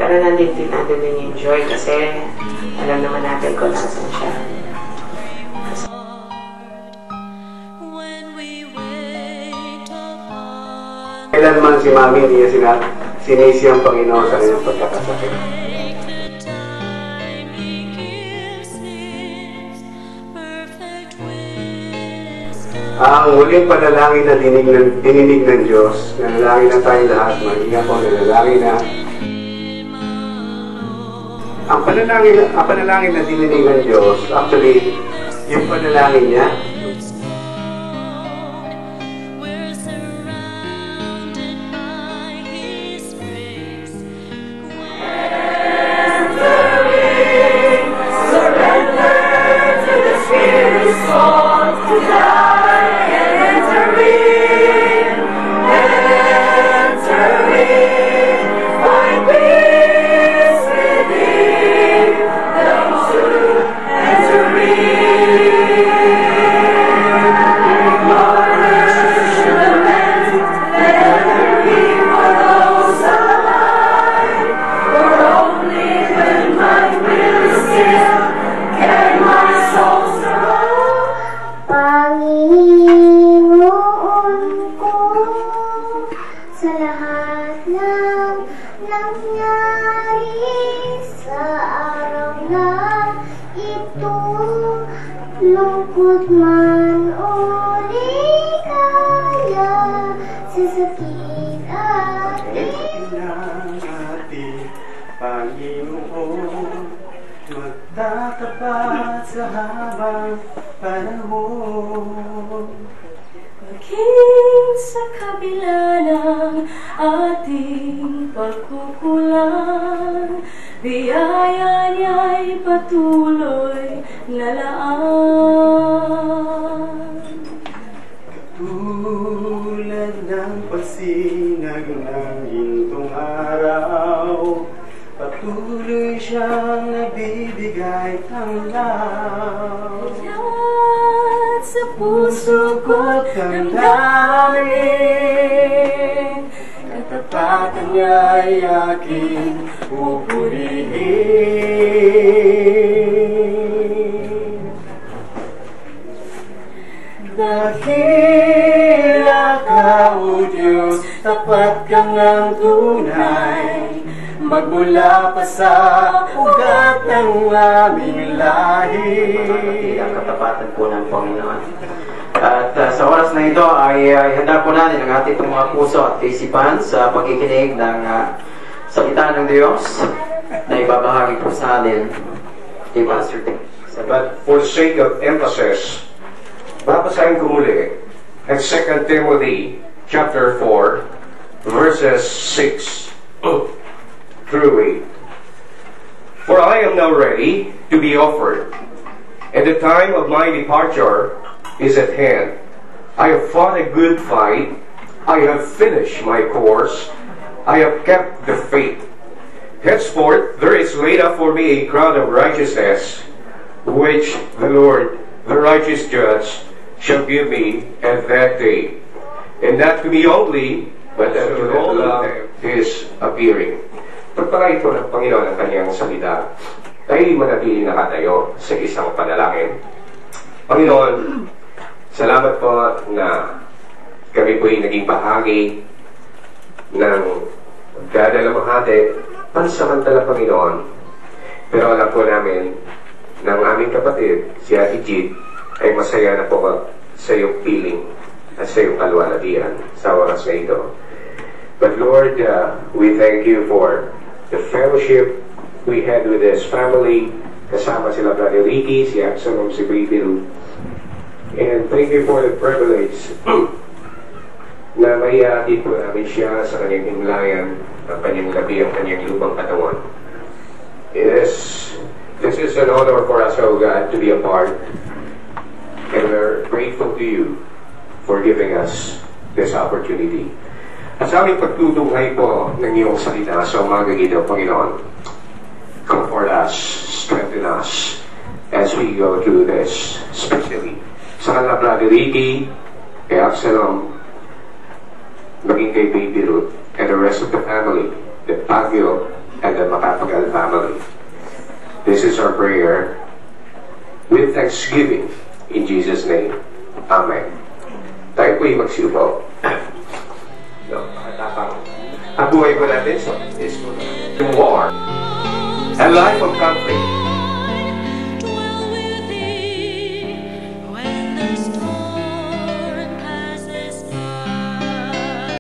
Pero nandito din yung joy kasi alam naman natin kung nasan siya. Kailanman si Mami hindi niya sinisi ang Panginoon sa kanyang pagkakasakit. Ang huling panalangin na dininig ng Diyos, nanalangin na tayo lahat, mahinga po, nanalangin na. Ang panalangin na dininig ng Diyos, actually, yung panalangin niya, sa lahat ng nangyari sa araw na ito, lungkot man o ligaya, sa sakit at ating Panginoon, magtatapat sa habang panahon. Maging sa kabila ng ating pagkukulang, biyaya niya'y patuloy na laan. Katulad ng pagsinag ng gintong araw, patuloy siyang nagbibigay tanglaw. Sa puso ko't damdamin, katapatan niya'y aking pupurihin. Dakila ka, O Diyos, tapat kang ang tunay, magmula pa sa ugat ng aming lahi. Ang katapatan po ng Panginoon. At sa oras na ito ay handa po natin ang ating mga puso at isipan sa pagkikinig ng salita ng Diyos na ibabahagi po sa atin kay Pastor Tim. But for the sake of emphasis, babasahin ko muli ang 2 Timothy chapter 4 verses 6 through 8. For I am now ready to be offered, and the time of my departure is at hand. I have fought a good fight, I have finished my course, I have kept the faith. Henceforth there is laid up for me a crown of righteousness, which the Lord, the righteous judge, shall give me at that day. And not to me only, but unto all of his appearing. Pagpalay po ng Panginoon ang kanyang salita, tayo'y manatili nakatayo sa isang panalangin. Panginoon, salamat po na kami po'y naging bahagi ng dadalamhati pansamantala, Panginoon. Pero alam po namin ng aming kapatid, si Ate Jit, ay masaya na po sa iyong piling at sa iyong kalwalatian sa oras na ito. But Lord, we thank you for the fellowship we had with this family, kasama sila Brother Ricky, si Absalom, si Baby Ruth. And thank you for the privilege na maihatid po namin siya sa kanyang himlayan, ang kanyang labi, ang kanyang lubang katawan. This is an honor for us, O God, to be a part. And we're grateful to you for giving us this opportunity. At sa aming pagtutunghay po ng iyong salita sa umaga ito, Panginoon, comfort us, strengthen us as we go through this, especially sa kanila Brother Ricky, kay Absalom, maging kay Baby Ruth, and the rest of the family, the Pagyo, and the Macapagal family. This is our prayer with thanksgiving in Jesus' name. Amen. Tayo po'y magsiupo. Ang buhay po natin is war. A life of conflict